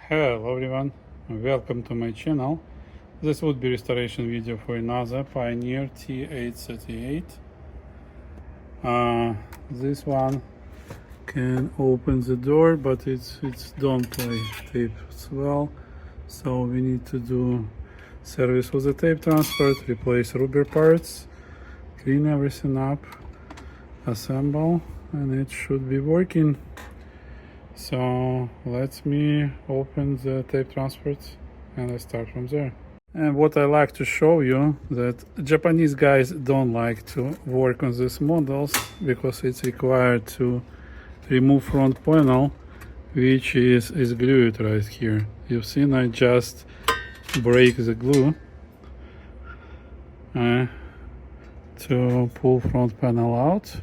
Hello everyone, welcome to my channel. This would be restoration video for another Pioneer T-838. This one can open the door, but it's don't play tape as well, so we need to do service with the tape transport, replace rubber parts, clean everything up, assemble, and it should be working. So let me open the tape transport and I start from there. And what I like to show you that Japanese guys don't like to work on these models because it's required to remove front panel, which is glued right here. You've seen I just break the glue to pull front panel out.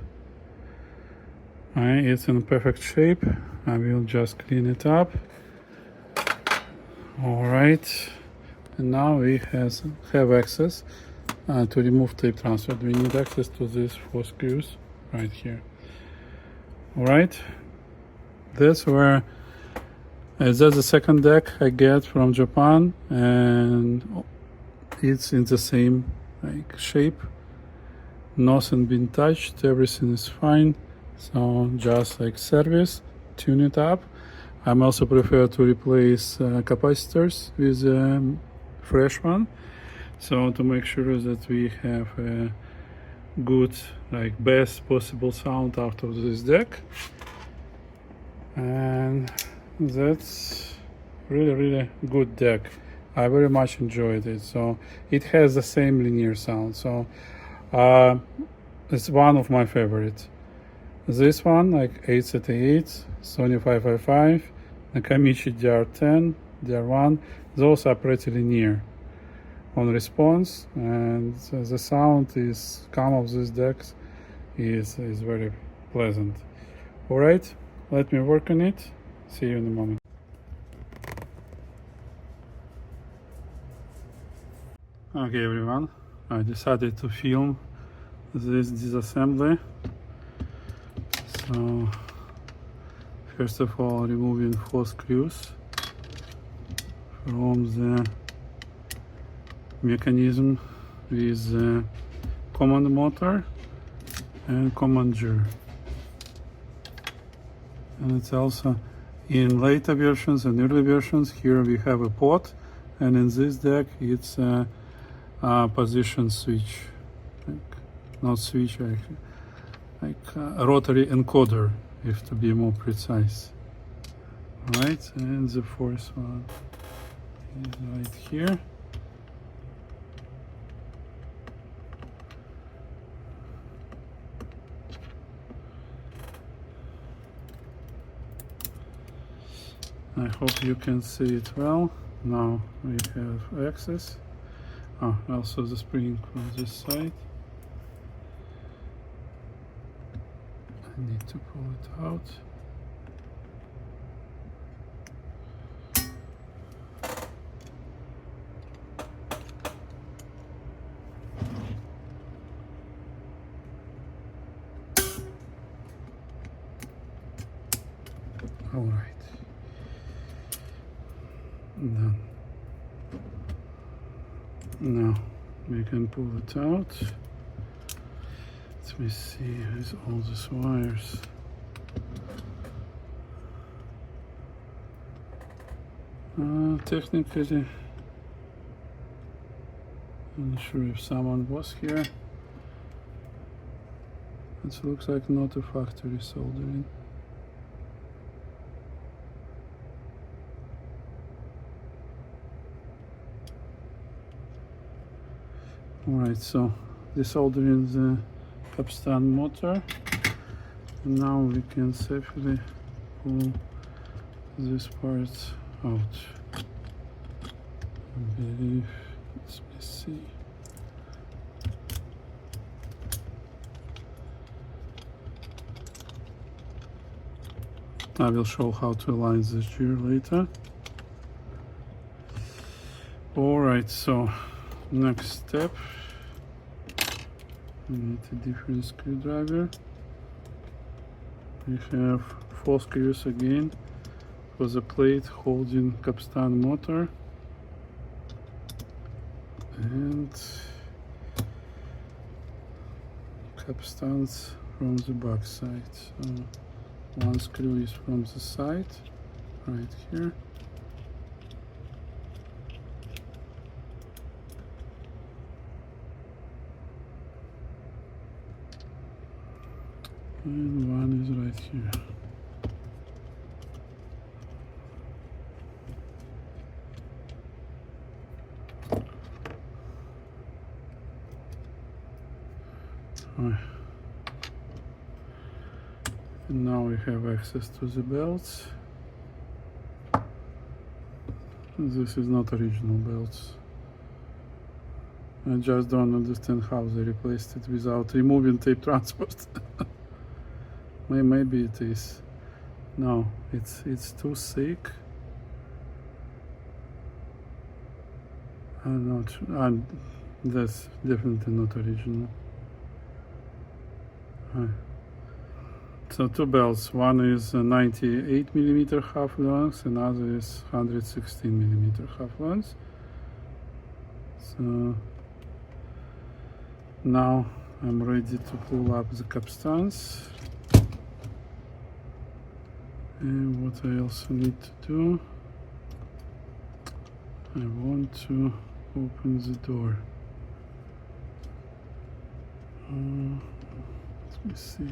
It's in perfect shape. I will just clean it up. Alright, and now we have access to remove tape transfer. We need access to these 4 screws right here. Alright, that's the second deck I get from Japan, and it's in the same shape. Nothing been touched, everything is fine. So just service, tune it up. I'm also prefer to replace capacitors with a fresh one, so to make sure that we have a good, best possible sound out of this deck. And that's really good deck. I very much enjoyed it. So it has the same linear sound, so it's one of my favorites. This one, 838, Sony 555, Nakamichi DR10, DR1, those are pretty linear on response, and the sound is come of these decks is very pleasant. Alright, let me work on it. See you in a moment. Okay everyone, I decided to film this disassembly. So first of all, removing 4 screws from the mechanism with the command motor and command gear. And it's also in later versions and early versions. Here we have a pot, and in this deck it's a position switch, not switch actually. A rotary encoder, if to be more precise. Alright, and the fourth one is right here. I hope you can see it well. Now we have access. Also the spring from this side. I need to pull it out. All right. Done. Now we can pull it out. Let me see with all these wires. Technically, I'm not sure if someone was here. It looks like not a factory soldering. Alright, so desoldering the Capstan motor, and now we can safely pull this part out. I believe, let me see. I will show how to align this gear later. Alright, so next step. We need a different screwdriver. We have 4 screws again was a plate holding Capstan motor and capstans from the back side. So one screw is from the side, right here. And one is right here. And now we have access to the belts. This is not original belts. I just don't understand how they replaced it without removing tape transport. Maybe it is. No, it's too thick. That's definitely not original. So two belts. One is 98 millimeter half length, another is 116 millimeter half length. So now I'm ready to pull up the capstans. And what I also need to do, I want to open the door. Let me see.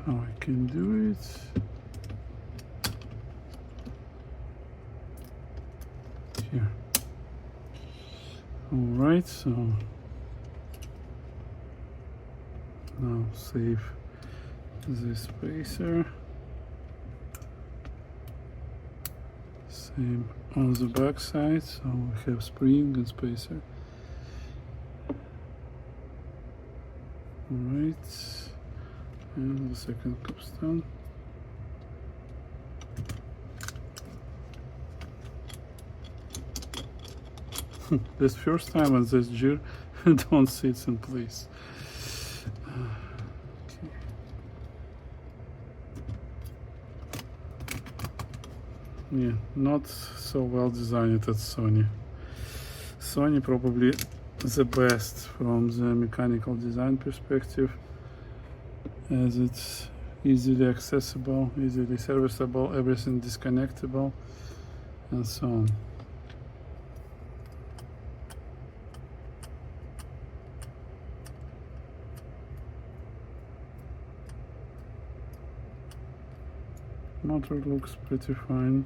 How I can do it. Here. Alright, so now save this spacer. Same on the back side, so we have spring and spacer. Alright. And the second capstan. This first time and this gear don't sit in place. Okay. Yeah, not so well designed at Sony. Sony probably the best from the mechanical design perspective, as it's easily accessible, easily serviceable, everything disconnectable, and so on. Motor looks pretty fine.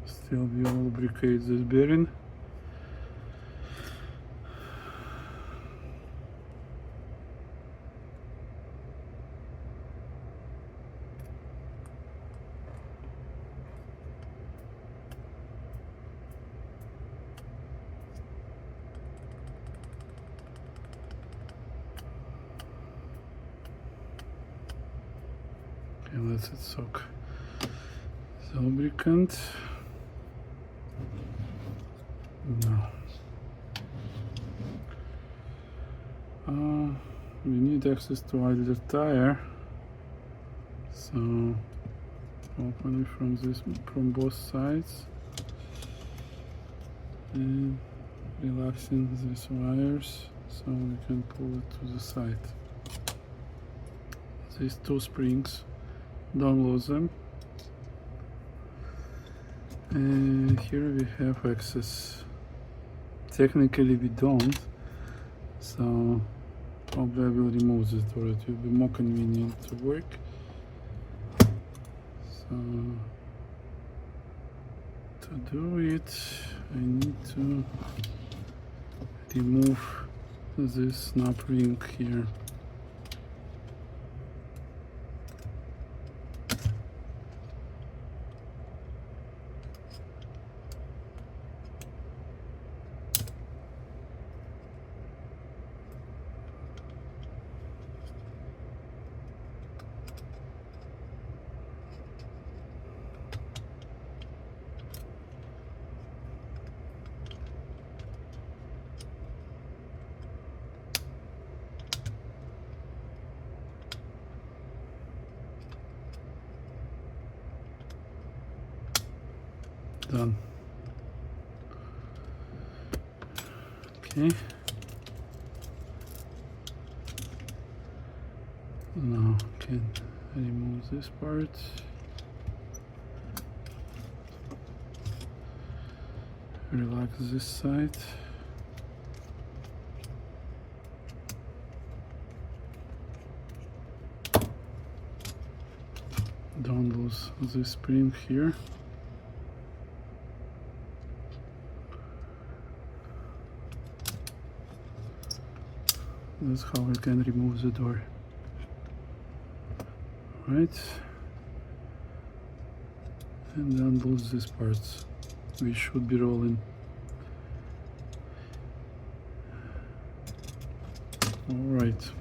Still will lubricate this bearing. Okay, let's it soak the lubricant. No. We need access to either tire, so open it from both sides and relaxing these wires so we can pull it to the side. These two springs, don't lose them. And here we have access. Technically we don't, so probably I will remove this door. It will be more convenient to work. So to do it, I need to remove this snap ring here. done. Okay. Now can remove this part. Relax this side. Don't lose this spring here. That's how we can remove the door. Right, and then lose these parts. We should be rolling. All right,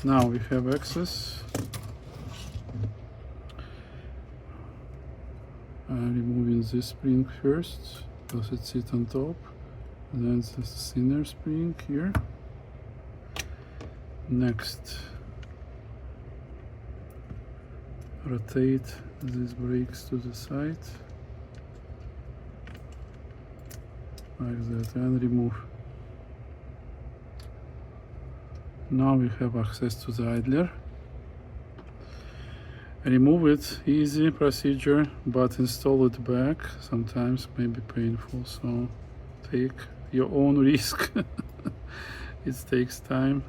now we have access. Removing this spring first because it sits on top, and then the thinner spring here. Next, rotate these brakes to the side like that and remove. Now we have access to the idler. Remove it, easy procedure, but install it back sometimes may be painful, so take your own risk. It takes time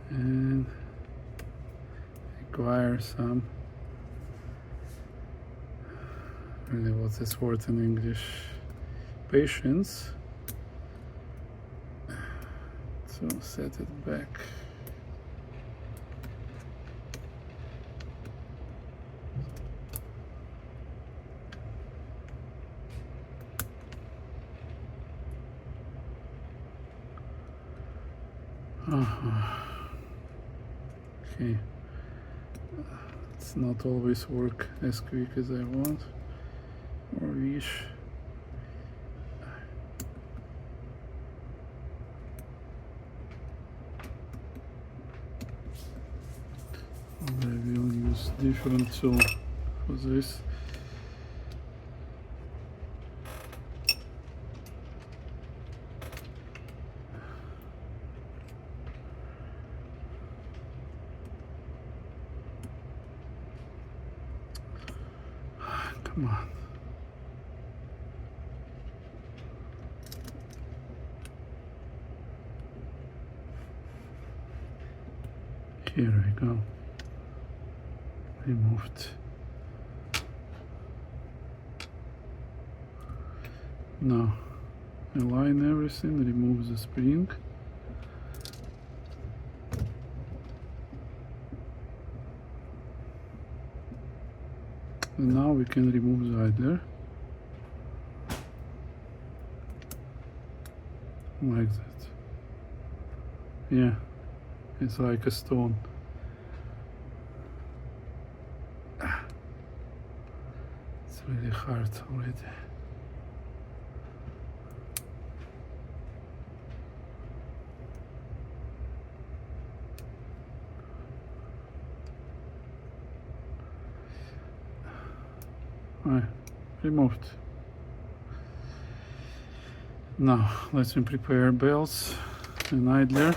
and require some, really what's this word in English, patience. So set it back. Okay, it's not always work as quick as I want or wish. I will use different tool for this. Come on. Here we go. Removed. Now align everything, remove the spring. And now we can remove the idler like that. Yeah, it's like a stone. It's really hard already. Removed. Now let's prepare belts and idler.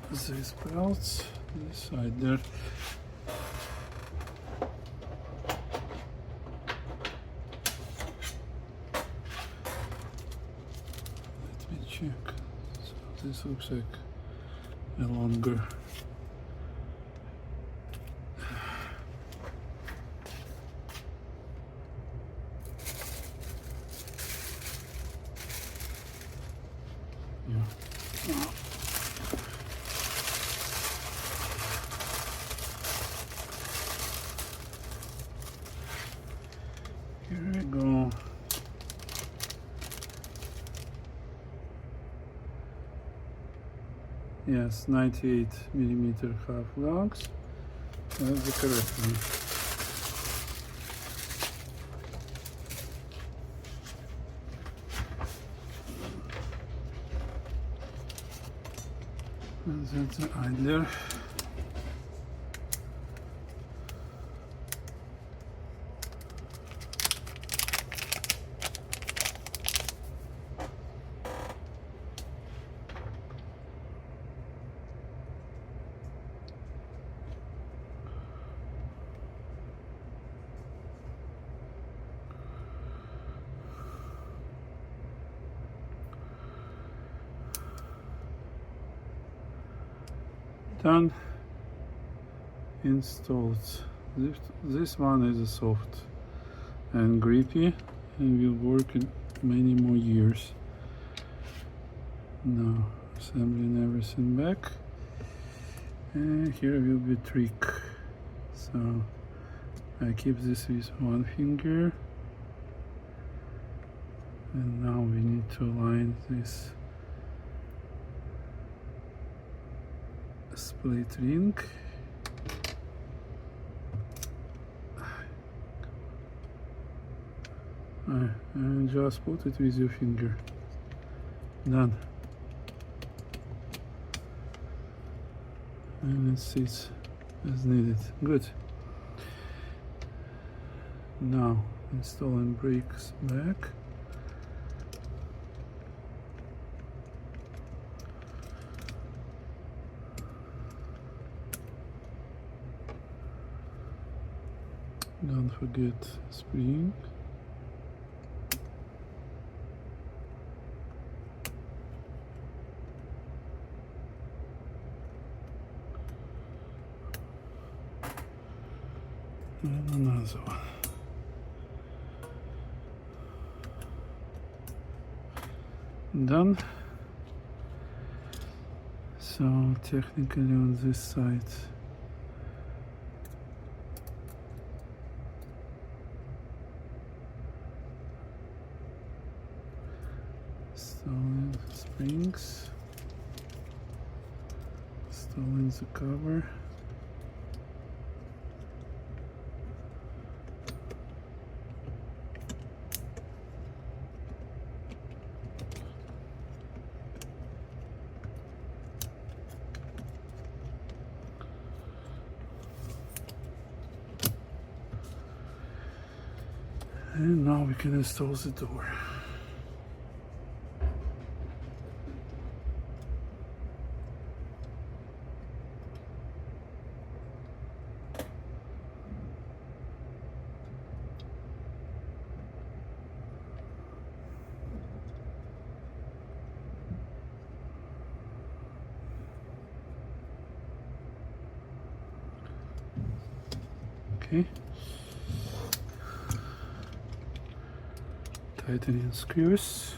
These belts, this side there. Let me check. So this looks like a longer. Yes, 98 millimeter half lugs. That's the correct one. And that's the idler. Done. Installed. This one is soft and grippy and will work in many more years. Now assembling everything back, and here will be a trick. So I keep this with one finger, and now we need to align this split ring. And just put it with your finger. Done. And it sits as needed. Good. Now installing brakes back. Don't forget spring. And another one. Done. So technically on this side installing springs, installing the cover. And now we can install the door. Okay. Tightening screws.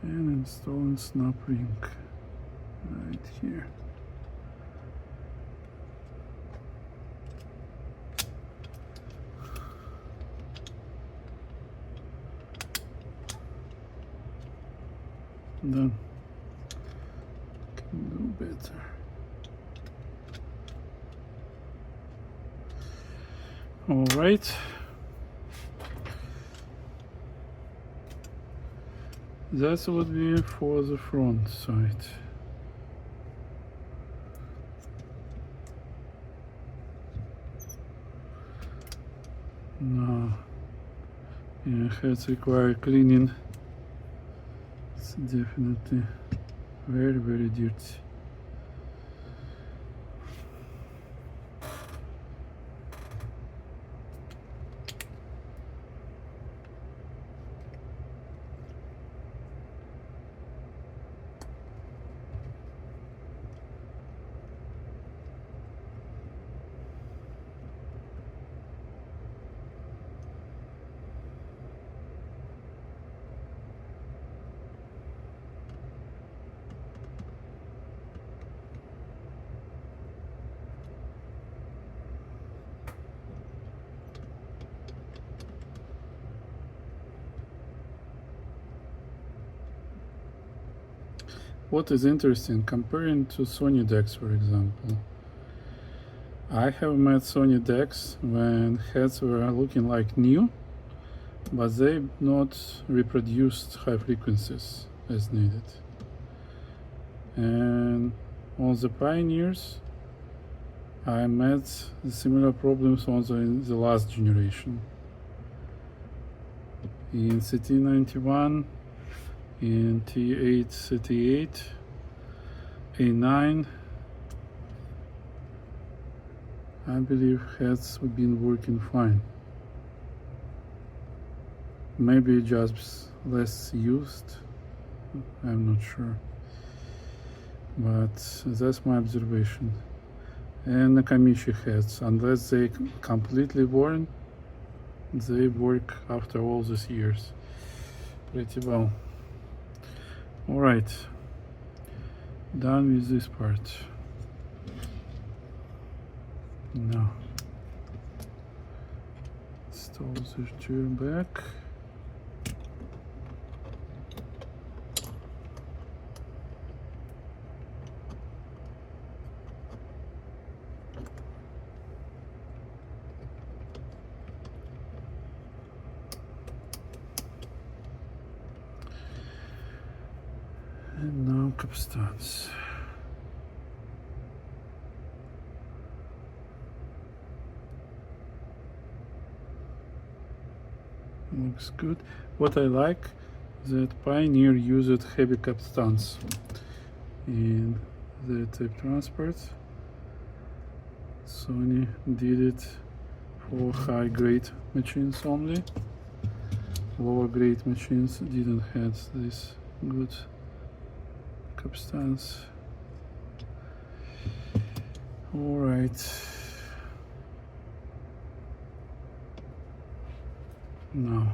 And installing snap ring right here. Done. Can do better. All right. That's what we for the front side. Now, yeah, heads require cleaning. It's definitely very, very dirty. what is interesting, comparing to Sony decks, for example, I have met Sony decks when heads were looking like new, but they not reproduced high frequencies as needed. And on the Pioneers, I met similar problems on the last generation. In CT91, in T-838, A9, I believe heads have been working fine. Maybe just less used, I'm not sure. But that's my observation. And Nakamichi heads, unless they completely worn, they work after all these years pretty well. Alright, done with this part. Now, install the chair back. And now Capstans. Looks good. What I like that Pioneer used heavy capstans in the tape transport. Sony did it for high grade machines only. Lower grade machines didn't have this good capstans. Alright. Now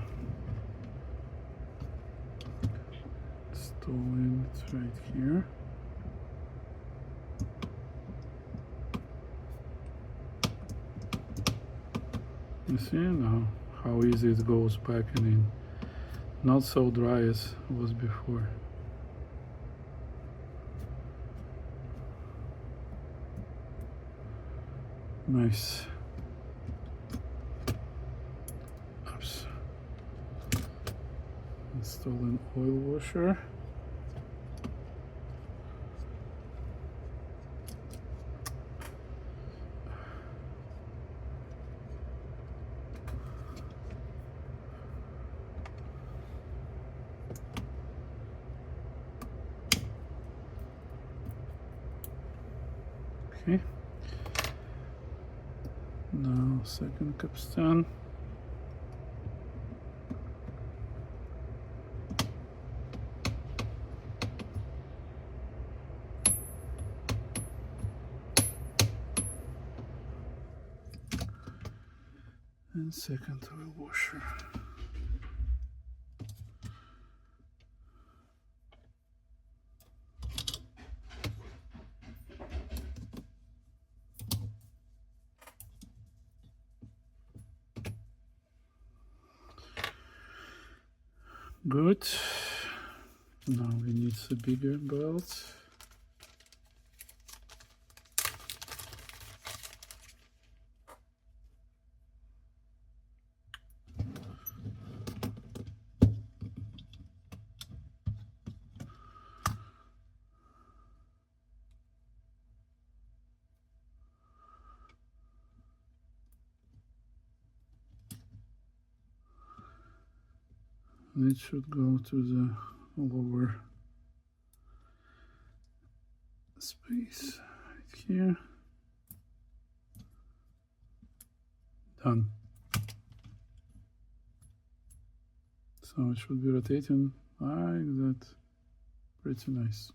installing it right here. You see now how easy it goes back and in. Not so dry as it was before. Nice. Oops. Install an oil washer. Okay. Now second capstan. And second oil washer. Good. Now we need a bigger belt. And it should go to the lower space right here. Done. So it should be rotating like that. Pretty nice.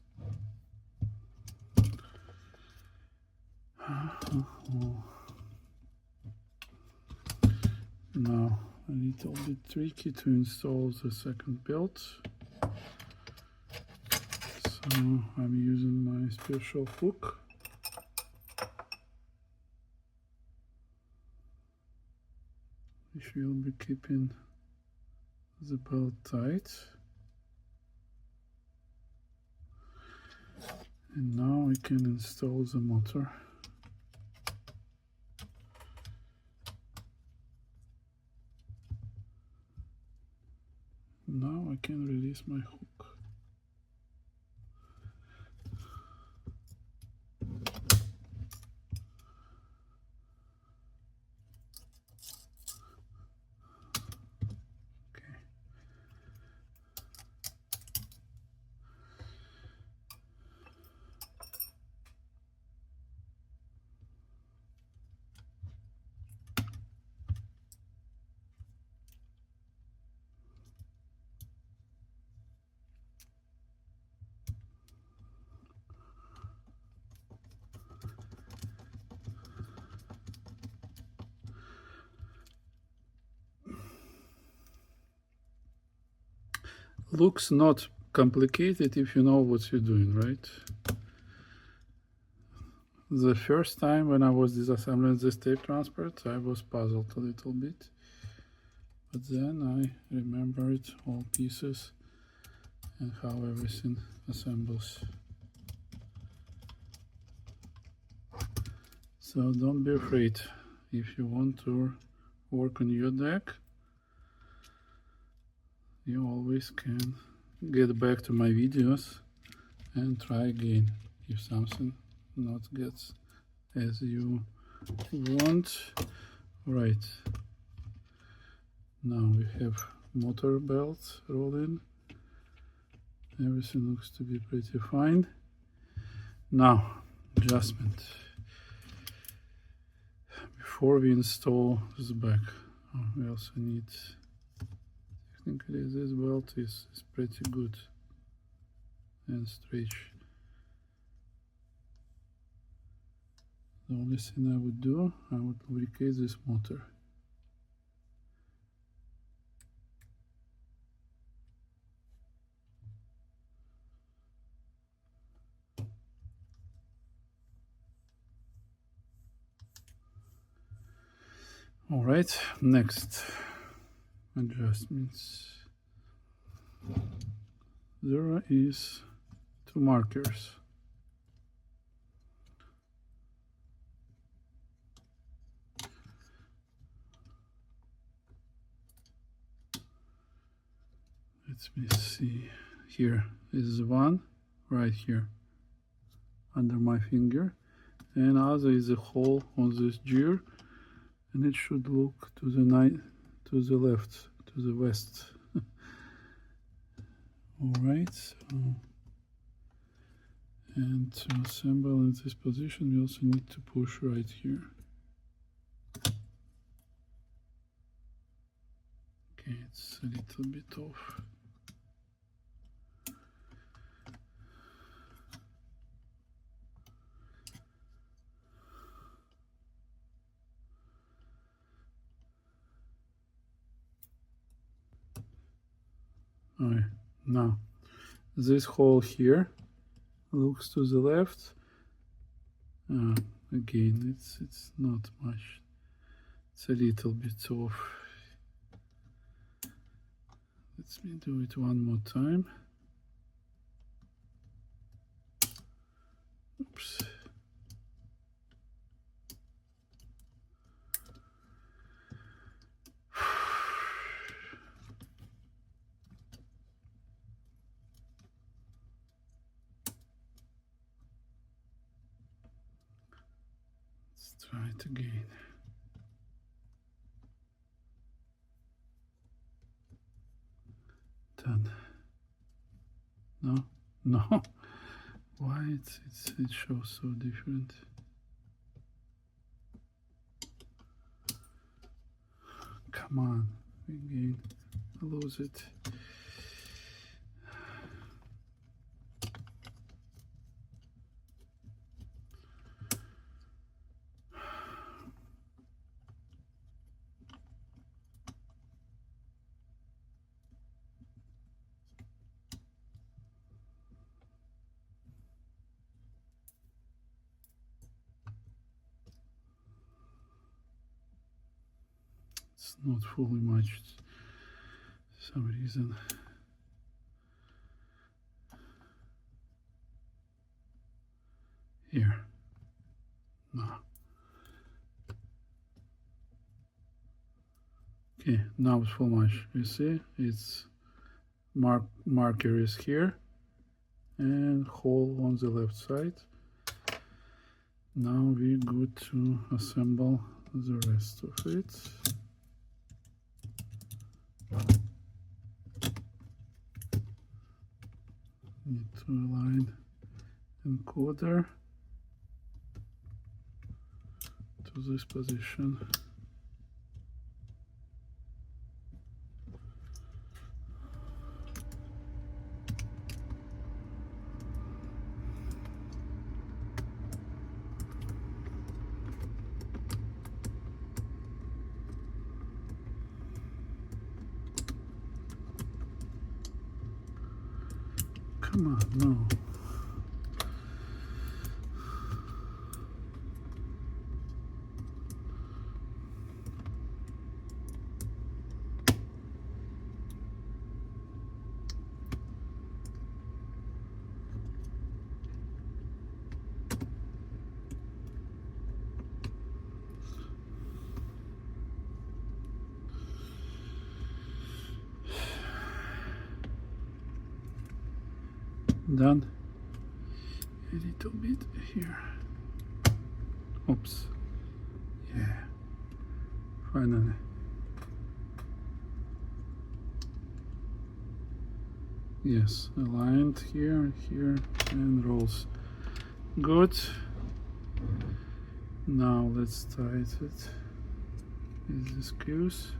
Now a little bit tricky to install the second belt. So I'm using my special hook. Which will be keeping the belt tight. And now we can install the motor. Now I can release my hook. Looks not complicated if you know what you're doing, right? The first time when I was disassembling this tape transport, I was puzzled a little bit. But then I remembered all pieces and how everything assembles. So don't be afraid. If you want to work on your deck, you always can get back to my videos and try again if something not gets as you want. Right, now we have motor belts rolling. Everything looks to be pretty fine. Now, adjustment. Before we install this back, we also need, technically this belt is pretty good and straight. The only thing I would do, I would lubricate this motor. All right, next adjustments. There is two markers. Let me see. Here is one right here under my finger, and other is a hole on this gear, and it should look to the left, to the west. All right, so, and to assemble in this position, we also need to push right here. Okay, it's a little bit off. All right, now this hole here looks to the left. Again, it's not much. It's a little bit off. Let me do it one more time. Oops. Let's try it again. Done. No, no. Why it shows so different? Come on, again, I lose it. It's not fully matched for some reason. here. Now. Okay, now it's full match. You see, it's marker is here and hole on the left side. Now we're good to assemble the rest of it. Need to align encoder to this position. Come on, no. Done. A little bit here. Oops. Yeah. Finally. Yes, aligned here, here, and rolls. Good. Now let's tighten it with the screws.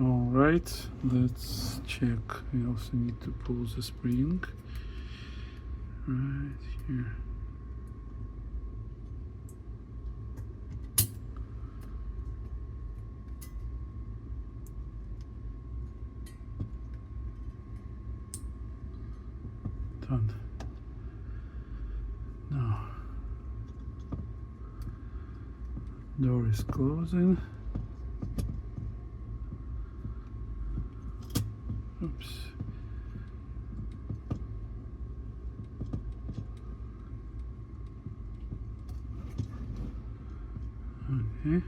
All right, let's check. We also need to pull the spring right here. Done. Now, door is closing. Oops. Okay.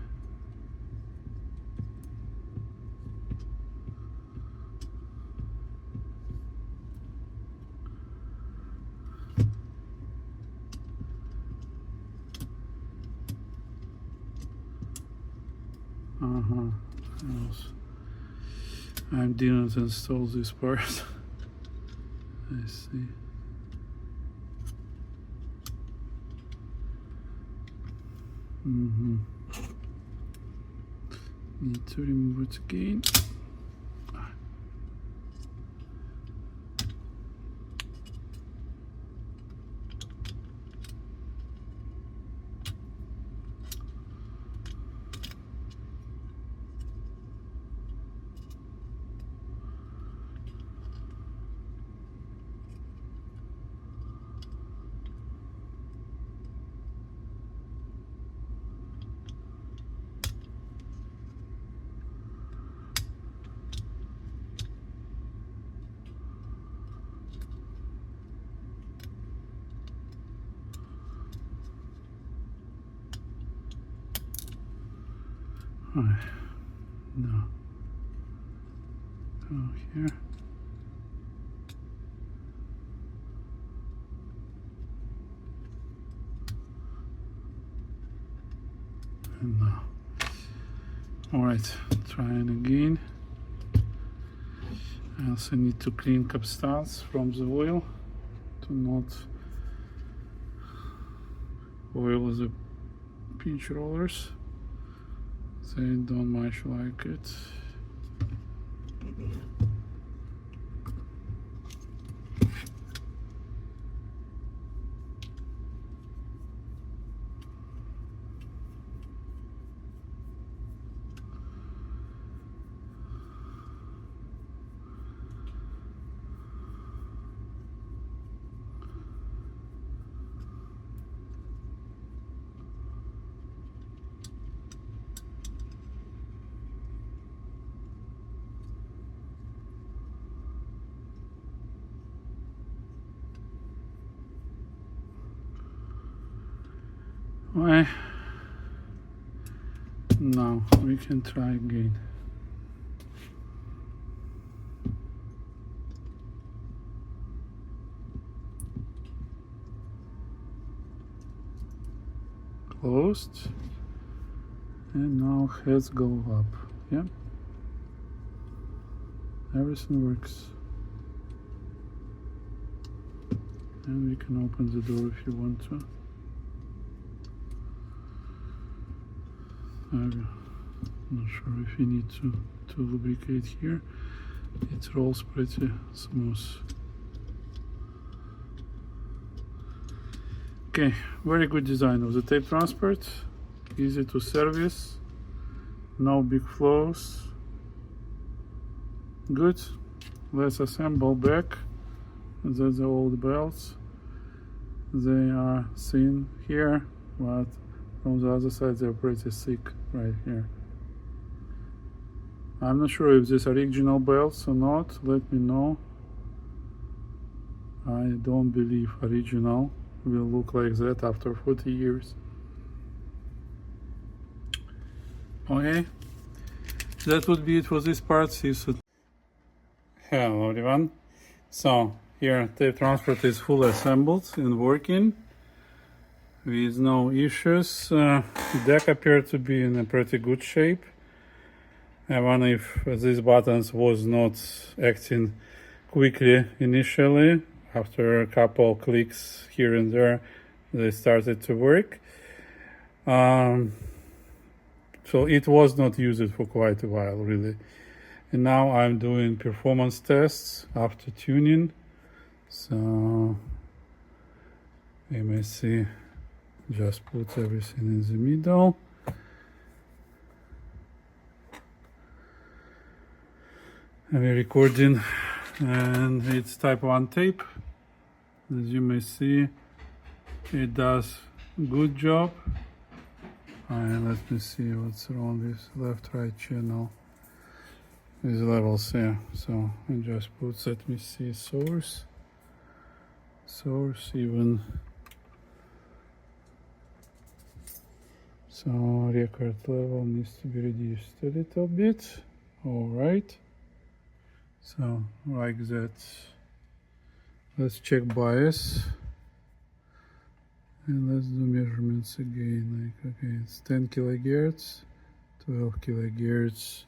I didn't install this part. I see. Need to remove it again. Alright, now go here. And now. Alright, trying again. I also need to clean capstans from the oil to not oil the pinch rollers. They don't much like it. Well, now we can try again. Closed, and now heads go up. Yeah, everything works. And we can open the door if you want to. I'm not sure if you need to lubricate here. It rolls pretty smooth. Okay, very good design of the tape transport. Easy to service, no big flaws. Good. Let's assemble back. That's the old belts. They are thin here, but from the other side they're pretty thick right here. I'm not sure if these are original belts or not. Let me know. I don't believe original will look like that after 40 years. Okay, that would be it for this part. See you soon. Hello everyone. So here tape transport is fully assembled and working with no issues. Deck appeared to be in a pretty good shape. Even if these buttons was not acting quickly initially, after a couple clicks here and there, they started to work. So it was not used for quite a while, really. And now I'm doing performance tests after tuning. So you may see, just put everything in the middle. I'm recording, and it's type 1 tape. As you may see, it does good job. And let me see what's wrong with left-right channel with levels here. So I just put, let me see, source even. So record level needs to be reduced a little bit. All right. So like that. Let's check bias. And let's do measurements again. Like, okay, it's 10 kilohertz, 12 kilohertz.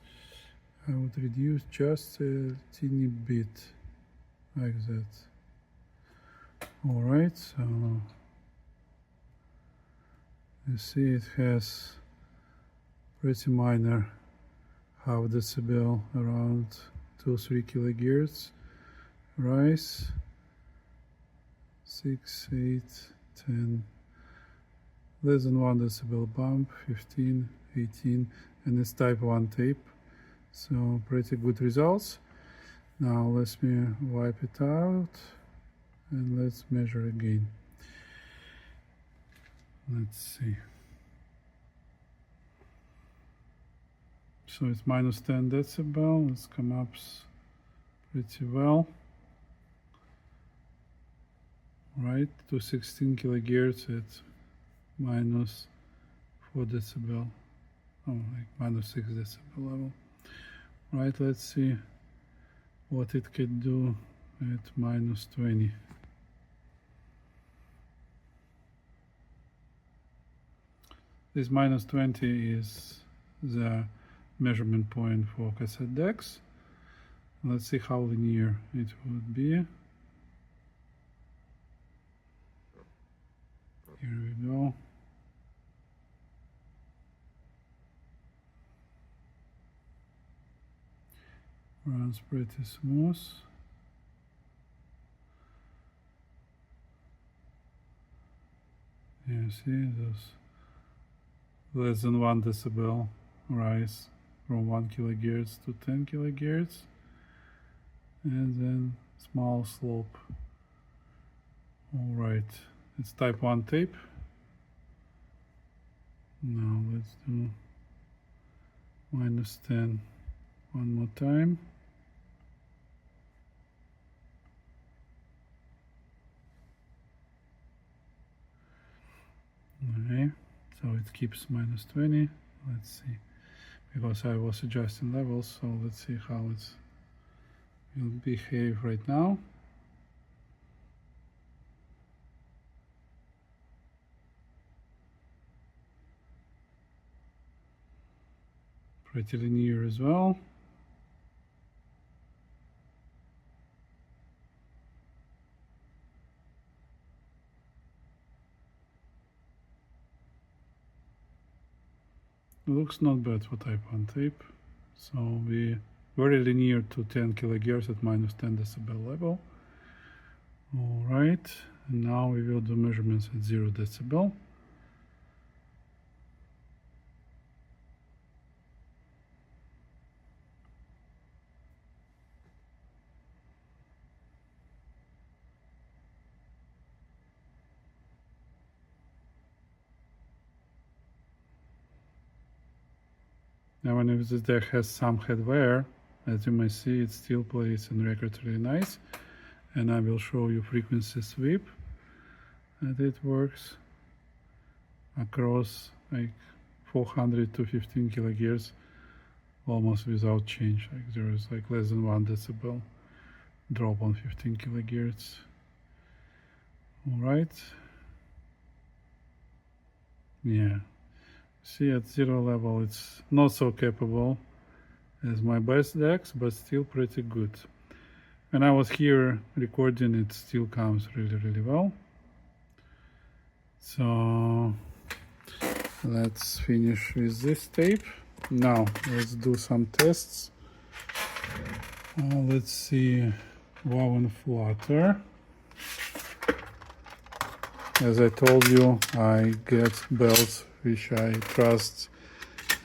I would reduce just a teeny bit, like that. All right, so you see it has pretty minor half decibel, around 2-3 kilohertz rise. 6, 8, 10, less than 1 decibel bump, 15, 18, and it's type 1 tape, so pretty good results. Now let me wipe it out and let's measure again. Let's see. So it's minus 10 decibel, it's come up pretty well. Right, to 16 kilohertz at minus 4 decibel, like minus 6 decibel level. Right, let's see what it can do at minus 20. This minus 20 is the measurement point for cassette decks. Let's see how linear it would be. Here we go. Runs pretty smooth. You see those less than 1 decibel rise from 1 kilohertz to 10 kilohertz, and then small slope. All right, it's type 1 tape. Now let's do -10 one more time. Okay, so it keeps -20. Let's see, because I was adjusting levels, so let's see how it will behave right now. Pretty linear as well. Looks not bad for type 1 tape. So we very linear to 10 kilohertz at -10 decibel level. All right, and now we will do measurements at 0 decibel. Now, when this deck has some head wear, as you may see, it still plays and records really nice. And I will show you frequency sweep, and it works across like 400 to 15 kilohertz almost without change. Like there is like less than 1 decibel drop on 15 kilohertz. All right. Yeah. See, at 0 level it's not so capable as my best decks, but still pretty good. When I was here recording, it still comes really well. So let's finish with this tape. Now let's do some tests. Let's see, wow and flutter. As I told you, I get belts which I trust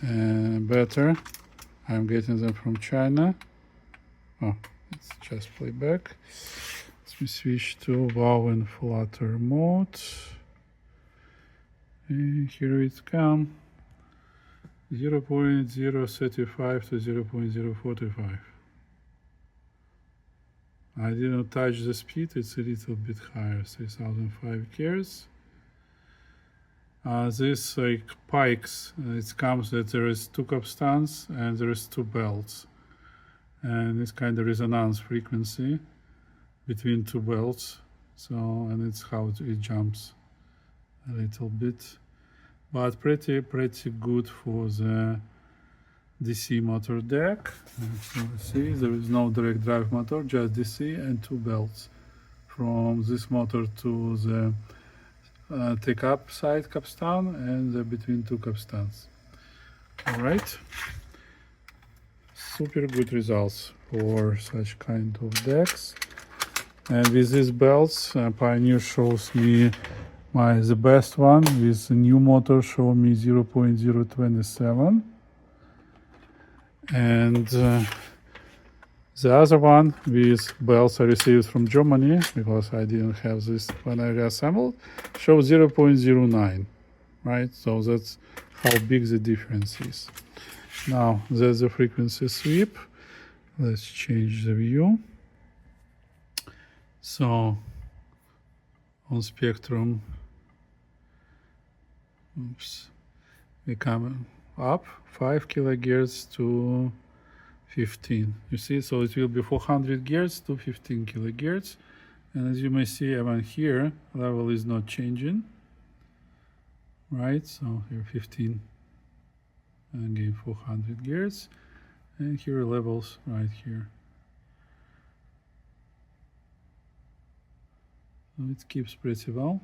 better. I'm getting them from China. Oh, let's just play back. Let me switch to wow and flutter mode. And here it comes. 0.035 to 0.045. I didn't touch the speed, it's a little bit higher, 3005 Hz. This like pikes, it comes that there is 2 capstans and there is 2 belts. And it's kind of resonance frequency between 2 belts. So, and it's how it jumps a little bit. But pretty good for the DC motor deck. As you see, there is no direct drive motor, just DC and 2 belts from this motor to the take-up side capstan and the between 2 capstans. All right, super good results for such kind of decks. And with these belts, Pioneer shows me the best one with the new motor show me 0.027. And the other one with belts I received from Germany, because I didn't have this when I reassembled, shows 0.09, right? So that's how big the difference is. Now there's the frequency sweep. Let's change the view. So on spectrum, we come up 5 kilohertz to 15. You see, so it will be 400 Hz to 15 kilohertz. And as you may see, even here, level is not changing, right? So here 15, and again 400 Hz, and here levels right here So it keeps pretty well.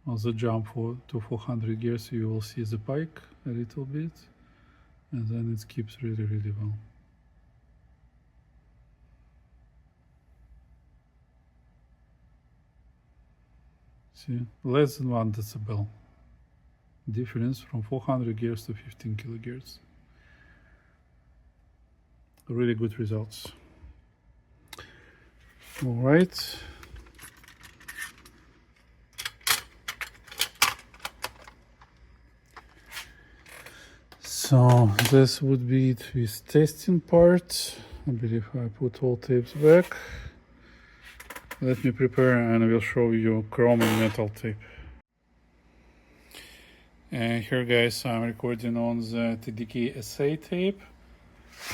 On the jump to 400 gears, you will see the pike a little bit, and then it keeps really, really well. See, less than 1 decibel difference from 400 gears to 15 kilogears. Really good results. All right. So this would be it with testing part. I believe I put all tapes back. Let me prepare and I will show you chrome and metal tape. And here guys, I'm recording on the TDK SA tape.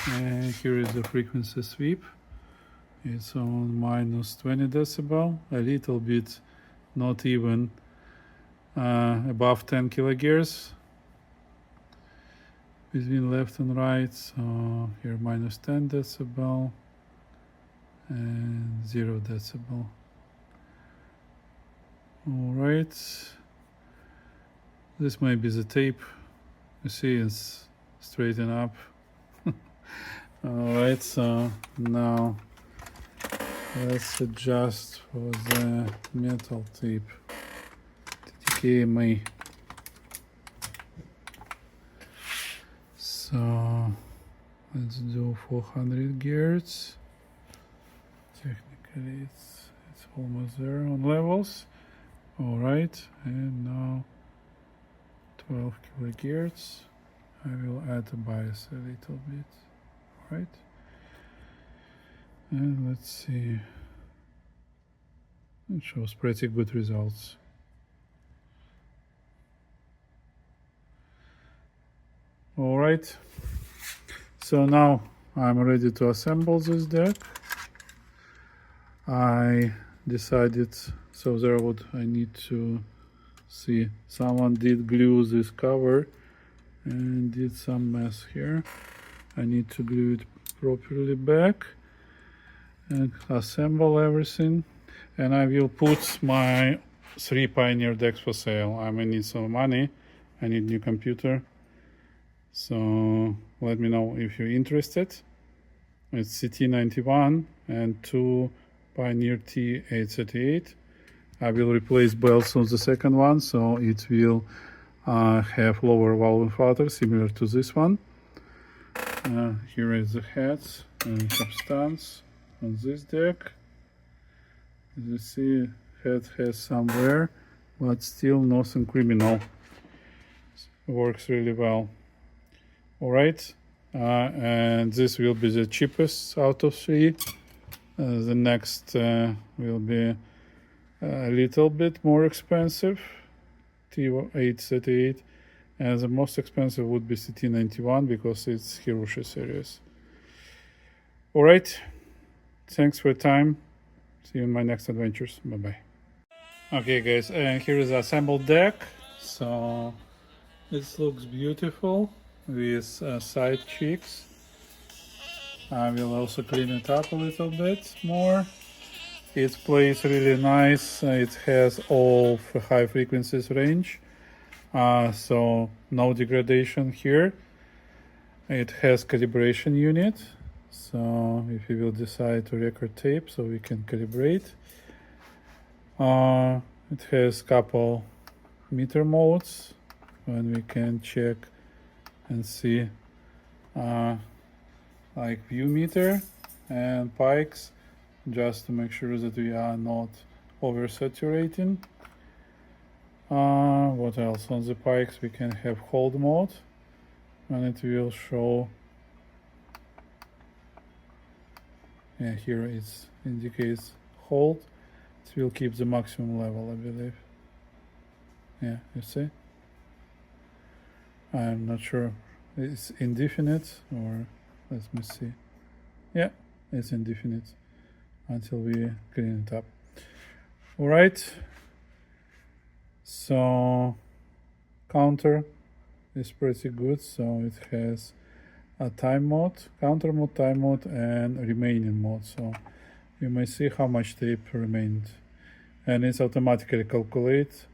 And here is the frequency sweep. It's on minus 20 decibel, a little bit not even above 10 kilogears between left and right. So here minus 10 decibel and 0 decibel. All right, this might be the tape. You see it's straighten up. All right, so now let's adjust for the metal tape, TDK. So let's do 400 gears. Technically it's almost there on levels. All right, and now 12 kilogears. I will add the bias a little bit. All right, and let's see. It shows pretty good results. All right, so now I'm ready to assemble this deck. I decided, so there I need to see, someone did glue this cover and did some mess here. I need to glue it properly back and assemble everything. And I will put my 3 Pioneer decks for sale. I may need some money. I need new computer. So let me know if you're interested. It's CT91 and 2 Pioneer T-838. I will replace belts on the second one, so it will have lower valve flutter similar to this one. Here is the heads and capstans on this deck. As you see, head has some wear, but still nothing criminal. Works really well. All right, and this will be the cheapest out of 3. The next will be a little bit more expensive, T-838, and the most expensive would be CT91 because it's Hiroshi series. All right, thanks for your time. See you in my next adventures. Bye bye. Okay guys, and here is the assembled deck. So it looks beautiful with side cheeks. I will also clean it up a little bit more. It plays really nice. It has all high frequencies range, so no degradation here. It has calibration unit, so if you will decide to record tape, so we can calibrate. It has couple meter modes when we can check and see like view meter and pikes, just to make sure that we are not oversaturating. What else? On the pikes we can have hold mode, and it will show, yeah, here it indicates hold. It will keep the maximum level, I believe. Yeah, you see? I'm not sure it's indefinite, or let me see. Yeah, it's indefinite until we clean it up. All right, so counter is pretty good. So it has time mode, counter mode, time mode, and remaining mode. So you may see how much tape remained, and it's automatically calculate.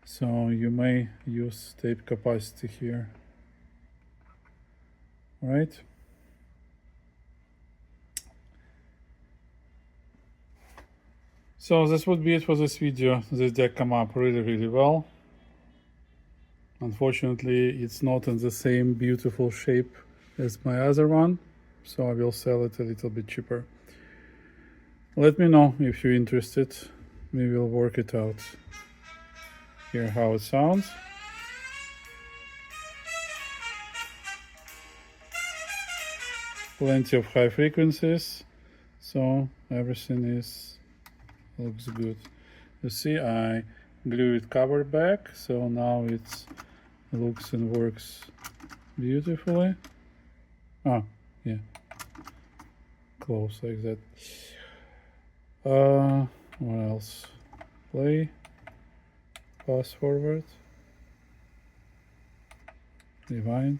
So you may use tape capacity here. All right. So this would be it for this video. This deck came up really well. Unfortunately, it's not in the same beautiful shape as my other one, so I will sell it a little bit cheaper. Let me know if you're interested. We will work it out. Hear how it sounds. Plenty of high frequencies, so everything looks good. You see, I glue it cover back, so now it looks and works beautifully. Ah, yeah, close like that. What else? Play, fast forward, rewind,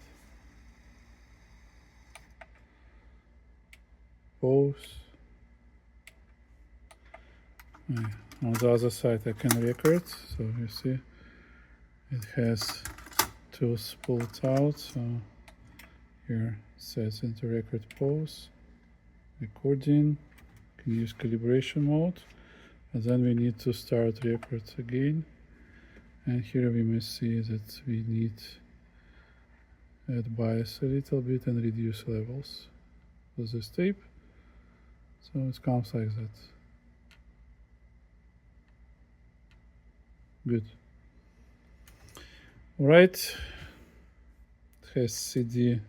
pause. On the other side I can record, so you see it has two spools out, so here sets into record pause, recording, can use calibration mode, and then we need to start record again, and here we may see that we need add bias a little bit and reduce levels with this tape, so it comes like that. Good. Alright, it has CD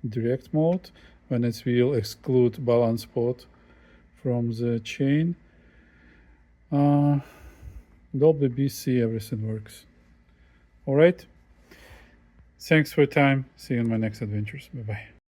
direct mode. When it will exclude balance pot from the chain. Dolby BC, everything works. Alright, thanks for your time. See you in my next adventures. Bye bye.